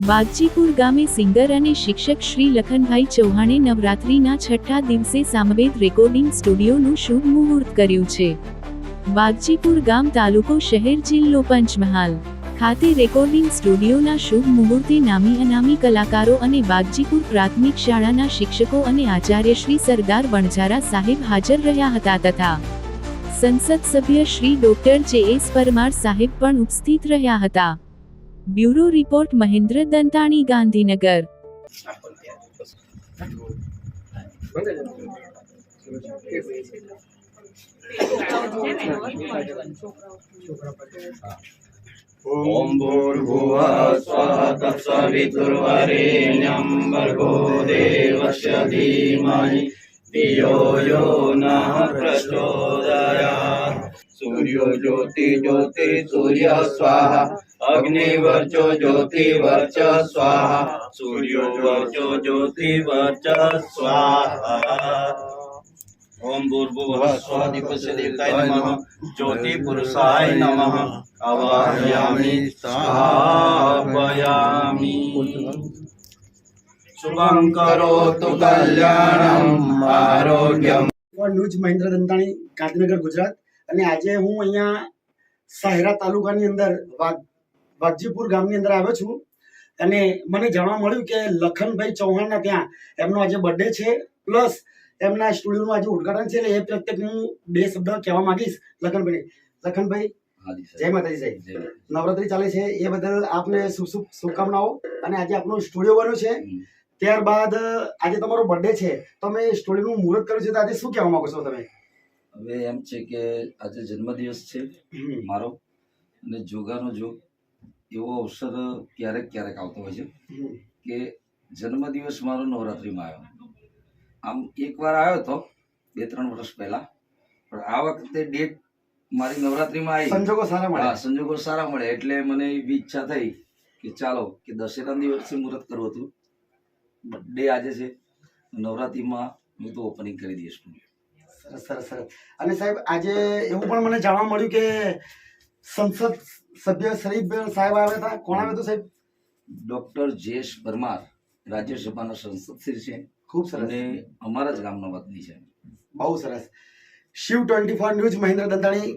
વાઘજીપુર ગામે સિંગર અને શિક્ષક શ્રી લખનભાઈ ચૌહાણે નવરાત્રિના છઠ્ઠા દિવસે સામવેદ રેકોર્ડિંગ સ્ટુડિયોનું શુભ મુહૂર્ત કર્યું છે। વાઘજીપુર ગામ તાલુકો શહેર જિલ્લો પંચમહાલ ખાતે રેકોર્ડિંગ સ્ટુડિયોના શુભ મુહૂર્તે નામી અનામી કલાકારો અને વાઘજીપુર પ્રાથમિક શાળાના શિક્ષકો અને આચાર્ય શ્રી સરદાર વણઝારા સાહેબ હાજર રહ્યા હતા તથા સંસદ સભ્ય શ્રી ડોક્ટર જે.એસ. પરમાર સાહેબ પણ ઉપસ્થિત રહ્યા હતા। Bureau report Mahendra Dantani Gandhinagar. ओम भूर्भुवः स्वः तत्सवितुर्वरेण्यं भर्गो देवस्य धीमहि धियो यो नः प्रचोदयात्। सूर्यो ज्योति ज्योति सूर्य स्वाहा अग्निवर्चो ज्योति वर्च स्वाहा सूर्यो वर्चो ज्योति वर्च स्वाहा। ओम भूर्भुवः स्वः दिक्पालकाय नमः ज्योति पुरुषाय नमः आवाहयामि स्थापयामि। शुभं करोतु कल्याणं आरोग्यम। न्यूज महेंद्र दंताणी गांधीनगर गुजरात। અને આજે હું અહીંયા સહેરા તાલુકાની અંદર વાઘજીપુર ગામની અંદર આવ્યો છું અને મને જાણવા મળ્યું કે લખનભાઈ ચૌહાણના ત્યાં એમનો આજે બર્થડે છે પ્લસ એમના સ્ટુડિયોનું આજે ઉદ્ઘાટન છે એટલે એ પ્રત્યે હું બે શબ્દ કહેવા માંગીશ લખનભાઈ જય માતાજી સાહેબ। નવરાત્રી ચાલે છે એ બદલ આપને શુભકામનાઓ અને આજે આપનો સ્ટુડિયો બન્યો છે ત્યારબાદ આજે તમારો બર્થડે છે તો અમે સ્ટુડિયોનું મુહૂર્ત કર્યું છે તો આજે શું કહેવા માંગો છો તમે? હવે એમ છે કે આજે જન્મદિવસ છે મારો અને જોગાનો જોગ એવો અવસર ક્યારેક ક્યારેક આવતો હોય છે કે જન્મદિવસ મારો નવરાત્રિમાં આવ્યો। આમ એકવાર આવ્યો હતો 2-3 વર્ષ પહેલા, પણ આ વખતે ડેટ મારી નવરાત્રિમાં આવી, સંજોગો સારા મળે એટલે મને એવી ઈચ્છા થઈ કે ચાલો કે દશેરા દિવસે મુહૂર્ત કરવું હતું, બર્થડે આજે છે, નવરાત્રિમાં હું તો ઓપનિંગ કરી દઈશ। સરસ સરસ। અને સાહેબ આજે એવું પણ મને જાણવા મળ્યું કે સંસદ સભ્ય શરીફ સાહેબ આવ્યા હતા। કોણ આવ્યા હતા સાહેબ? ડોક્ટર જે.એસ. પરમાર રાજ્યસભાના સંસદસભ્ય છે, ખૂબ સરસ, અને અમારા જ ગામના વતની છે। બહુ સરસ। શિવ 24 ન્યૂઝ મહેન્દ્ર દંતાણી।